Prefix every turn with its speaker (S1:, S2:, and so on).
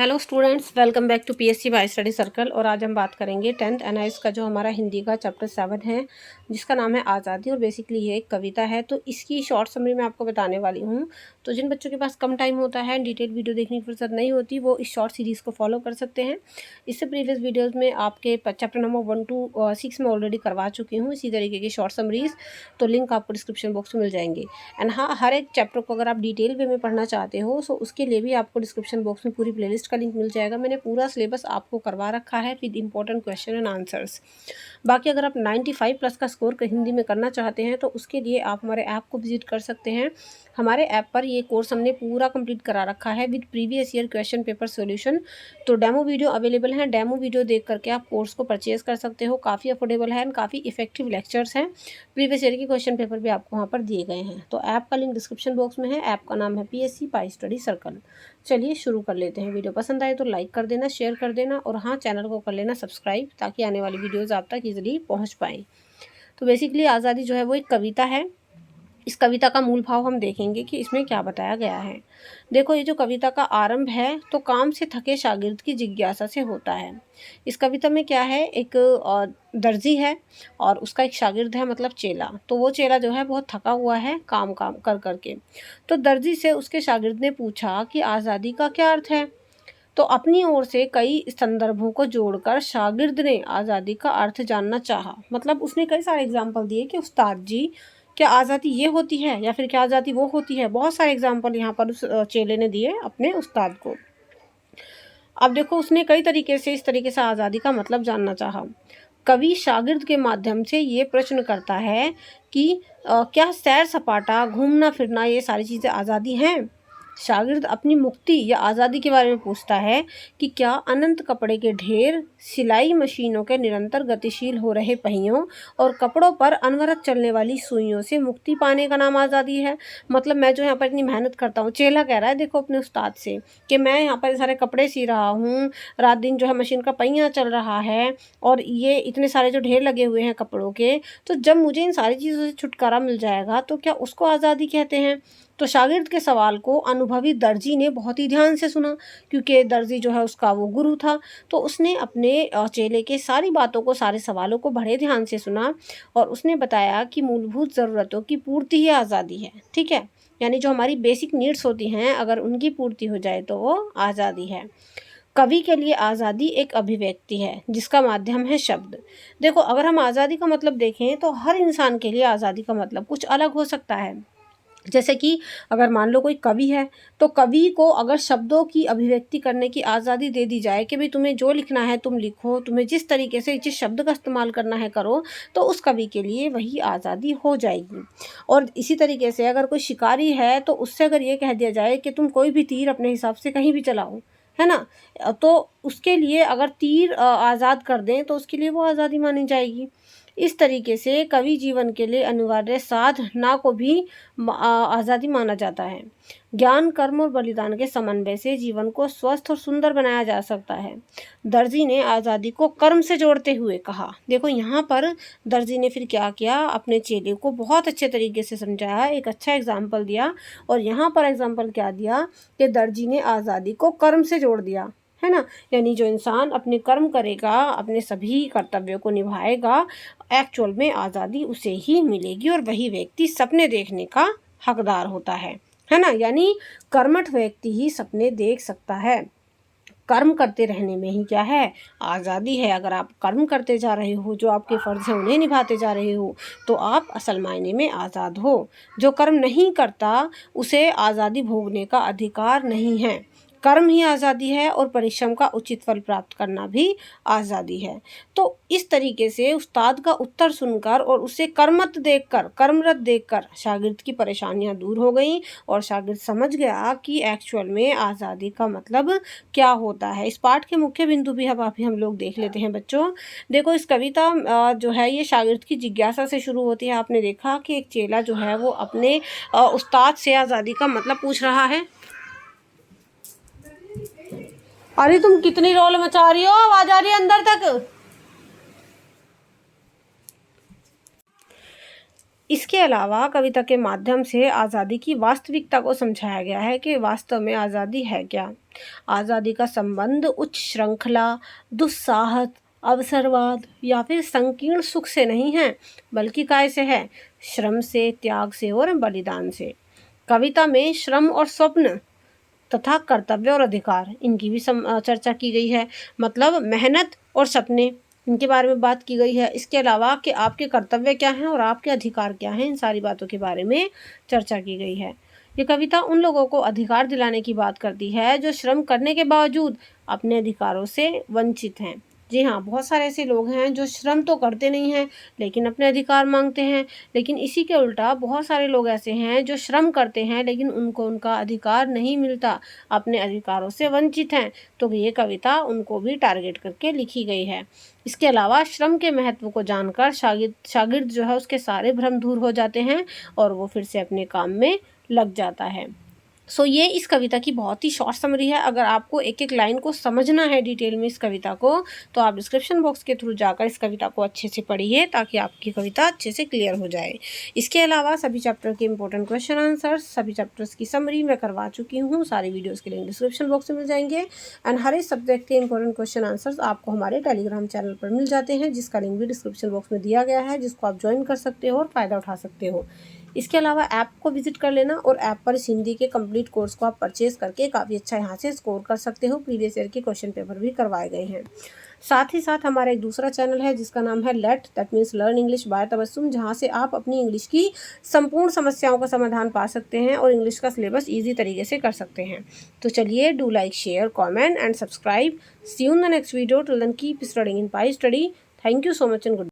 S1: Hello students, welcome back to PSC by study circle. और आज हम बात करेंगे 10th एनआईएस का जो हमारा हिंदी का चैप्टर 7 है, जिसका नाम है आज़ादी। और बेसिकली ये एक कविता है, तो इसकी शॉर्ट समरी मैं आपको बताने वाली हूँ। तो जिन बच्चों के पास कम टाइम होता है, डिटेल वीडियो देखने की फुर्सत नहीं होती, वो इस शॉर्ट सीरीज़ को फॉलो कर सकते हैं। इससे प्रीवियस वीडियोज़ में आपके चैप्टर नंबर 1 to 6 में ऑलरेडी करवा चुकी हूँ इसी तरीके की शॉर्ट समरीज़, तो लिंक आपको डिस्क्रिप्शन बॉक्स में मिल जाएंगे। एंड हाँ, हर एक चैप्टर को अगर आप डिटेल वे में पढ़ना चाहते हो, सो उसके लिए भी आपको डिस्क्रिप्शन बॉक्स में पूरी प्लेलिस्ट का लिंक मिल जाएगा। मैंने पूरा सिलेबस आपको करवा रखा है with important question and answers. बाकी अगर आप 95 प्लस का स्कोर हिंदी में करना चाहते हैं, तो उसके लिए आप हमारे ऐप को विजिट कर सकते हैं। हमारे ऐप पर ये कोर्स हमने पूरा कंप्लीट करा रखा है with previous year question paper solution. तो डेमो वीडियो अवेलेबल है, डेमो वीडियो देख करके आप कोर्स को परचेज कर सकते हो। काफ़ी अफोर्डेबल है एंड काफ़ी इफेक्टिव लेक्चर्स हैं। प्रीवियस ईयर के क्वेश्चन पेपर भी आपको वहाँ पर दिए गए हैं। तो ऐप का लिंक डिस्क्रिप्शन बॉक्स में है। ऐप का नाम है पीएससी बाय स्टडी सर्कल। चलिए शुरू कर लेते हैं। वीडियो पसंद आए तो लाइक कर देना, शेयर कर देना, और हाँ, चैनल को कर लेना सब्सक्राइब, ताकि आने वाली वीडियोज़ आप तक ईजिली पहुँच पाएँ। तो बेसिकली आज़ादी जो है वो एक कविता है। इस कविता का मूल भाव हम देखेंगे कि इसमें क्या बताया गया है। देखो, ये जो कविता का आरंभ है, तो काम से थके शागिर्द की जिज्ञासा से होता है। इस कविता में क्या है, एक दर्जी है और उसका एक शागिर्द है, मतलब चेला। तो वो चेला जो है बहुत थका हुआ है काम काम कर कर के। तो दर्जी से उसके शागिर्द ने पूछा कि आज़ादी का क्या अर्थ है। तो अपनी ओर से कई संदर्भों को जोड़कर शागिर्द ने आज़ादी का अर्थ जानना चाहा। मतलब उसने कई सारे एग्जाम्पल दिए कि उस्ताद जी, क्या आज़ादी ये होती है या फिर क्या आज़ादी वो होती है। बहुत सारे एग्जाम्पल यहाँ पर उस चेले ने दिए अपने उस्ताद को। अब देखो, उसने कई तरीके से इस तरीके से आज़ादी का मतलब जानना चाहा। कवि शागिर्द के माध्यम से ये प्रश्न करता है कि क्या सैर सपाटा, घूमना फिरना, ये सारी चीज़ें आज़ादी हैं। शागिर्द अपनी मुक्ति या आज़ादी के बारे में पूछता है कि क्या अनंत कपड़े के ढेर, सिलाई मशीनों के निरंतर गतिशील हो रहे पहियों और कपड़ों पर अनवरत चलने वाली सुइयों से मुक्ति पाने का नाम आज़ादी है। मतलब मैं जो यहाँ पर इतनी मेहनत करता हूँ, चेला कह रहा है देखो अपने उस्ताद से, कि मैं यहाँ पर सारे कपड़े सी रहा हूँ, रात दिन जो है मशीन का पहिया चल रहा है, और ये इतने सारे जो ढेर लगे हुए हैं कपड़ों के, तो जब मुझे इन सारी चीज़ों से छुटकारा मिल जाएगा, तो क्या उसको आज़ादी कहते हैं। तो शागिर्द के सवाल को अनुभवी दर्जी ने बहुत ही ध्यान से सुना, क्योंकि दर्जी जो है उसका वो गुरु था। तो उसने अपने चेले के सारी बातों को, सारे सवालों को बड़े ध्यान से सुना, और उसने बताया कि मूलभूत ज़रूरतों की पूर्ति ही आज़ादी है। ठीक है, यानी जो हमारी बेसिक नीड्स होती हैं, अगर उनकी पूर्ति हो जाए तो वो आज़ादी है। कवि के लिए आज़ादी एक अभिव्यक्ति है जिसका माध्यम है शब्द। देखो, अगर हम आज़ादी का मतलब देखें, तो हर इंसान के लिए आज़ादी का मतलब कुछ अलग हो सकता है। जैसे कि अगर मान लो कोई कवि है, तो कवि को अगर शब्दों की अभिव्यक्ति करने की आज़ादी दे दी जाए कि भाई तुम्हें जो लिखना है तुम लिखो, तुम्हें जिस तरीके से जिस शब्द का इस्तेमाल करना है करो, तो उस कवि के लिए वही आज़ादी हो जाएगी। और इसी तरीके से अगर कोई शिकारी है, तो उससे अगर ये कह दिया जाए कि तुम कोई भी तीर अपने हिसाब से कहीं भी चलाओ, है ना, तो उसके लिए अगर तीर आज़ाद कर दें, तो उसके लिए वो आज़ादी मानी जाएगी। इस तरीके से कवि जीवन के लिए अनिवार्य साधना को भी आज़ादी माना जाता है। ज्ञान, कर्म और बलिदान के समन्वय से जीवन को स्वस्थ और सुंदर बनाया जा सकता है। दर्जी ने आज़ादी को कर्म से जोड़ते हुए कहा। देखो, यहाँ पर दर्जी ने फिर क्या किया, अपने चेले को बहुत अच्छे तरीके से समझाया, एक अच्छा एग्जाम्पल दिया। और यहाँ पर एग्जाम्पल क्या दिया कि दर्जी ने आज़ादी को कर्म से जोड़ दिया, है ना। यानी जो इंसान अपने कर्म करेगा, अपने सभी कर्तव्यों को निभाएगा, एक्चुअल में आज़ादी उसे ही मिलेगी, और वही व्यक्ति सपने देखने का हकदार होता है ना। यानी कर्मठ व्यक्ति ही सपने देख सकता है। कर्म करते रहने में ही क्या है, आज़ादी है। अगर आप कर्म करते जा रहे हो, जो आपके फ़र्ज़ हैं उन्हें निभाते जा रहे हो, तो आप असल मायने में आज़ाद हो। जो कर्म नहीं करता, उसे आज़ादी भोगने का अधिकार नहीं है। कर्म ही आज़ादी है, और परिश्रम का उचित फल प्राप्त करना भी आज़ादी है। तो इस तरीके से उस्ताद का उत्तर सुनकर और उसे कर्मरत देखकर शागिर्द की परेशानियां दूर हो गईं, और शागिर्द समझ गया कि एक्चुअल में आज़ादी का मतलब क्या होता है। इस पाठ के मुख्य बिंदु भी अब हम लोग देख लेते हैं बच्चों। देखो, इस कविता जो है ये शागिर्द की जिज्ञासा से शुरू होती है। आपने देखा कि एक चेला जो है वो अपने उस्ताद से आज़ादी का मतलब पूछ रहा है। अरे तुम कितनी रोल मचा रही हो, आवाज आ रही है अंदर तक। इसके अलावा कविता के माध्यम से आज़ादी की वास्तविकता को समझाया गया है कि वास्तव में आज़ादी है क्या। आज़ादी का संबंध उच्च श्रृंखला, दुस्साहस, अवसरवाद या फिर संकीर्ण सुख से नहीं है, बल्कि काय से है, श्रम से, त्याग से और बलिदान से। कविता में श्रम और स्वप्न तथा कर्तव्य और अधिकार, इनकी भी चर्चा की गई है। मतलब मेहनत और सपने, इनके बारे में बात की गई है। इसके अलावा कि आपके कर्तव्य क्या हैं और आपके अधिकार क्या हैं, इन सारी बातों के बारे में चर्चा की गई है। ये कविता उन लोगों को अधिकार दिलाने की बात करती है जो श्रम करने के बावजूद अपने अधिकारों से वंचित हैं। जी हाँ, बहुत सारे ऐसे लोग हैं जो श्रम तो करते नहीं हैं लेकिन अपने अधिकार मांगते हैं। लेकिन इसी के उल्टा बहुत सारे लोग ऐसे हैं जो श्रम करते हैं लेकिन उनको उनका अधिकार नहीं मिलता, अपने अधिकारों से वंचित हैं। तो ये कविता उनको भी टारगेट करके लिखी गई है। इसके अलावा श्रम के महत्व को जानकर शागिर्द जो है उसके सारे भ्रम दूर हो जाते हैं और वो फिर से अपने काम में लग जाता है। ये इस कविता की बहुत ही शॉर्ट समरी है। अगर आपको एक एक लाइन को समझना है डिटेल में इस कविता को, तो आप डिस्क्रिप्शन बॉक्स के थ्रू जाकर इस कविता को अच्छे से पढ़िए ताकि आपकी कविता अच्छे से क्लियर हो जाए। इसके अलावा सभी चैप्टर के इंपॉर्टेंट क्वेश्चन आंसर्स, सभी चैप्टर्स की समरी मैं करवा चुकी हूँ। सारी वीडियोज़ के लिंक डिस्क्रिप्शन बॉक्स में मिल जाएंगे। एंड हर एक सब्जेक्ट के इंपॉर्टेंट क्वेश्चन आंसर्स आपको हमारे टेलीग्राम चैनल पर मिल जाते हैं, जिसका लिंक भी डिस्क्रिप्शन बॉक्स में दिया गया है, जिसको आप ज्वाइन कर सकते हो और फ़ायदा उठा सकते हो। इसके अलावा ऐप को विजिट कर लेना और ऐप पर इस हिंदी के कंप्लीट कोर्स को आप परचेज करके काफ़ी अच्छा यहाँ से स्कोर कर सकते हो। प्रीवियस ईयर के क्वेश्चन पेपर भी करवाए गए हैं। साथ ही साथ हमारा एक दूसरा चैनल है जिसका नाम है let, that means learn English by Tabassum, जहाँ से आप अपनी इंग्लिश की संपूर्ण समस्याओं का समाधान पा सकते हैं और इंग्लिश का सिलेबस ईजी तरीके से कर सकते हैं। तो चलिए, do like, share, comment and subscribe. See you in the next video. Till then keep studying in pi study. Thank you so much and good.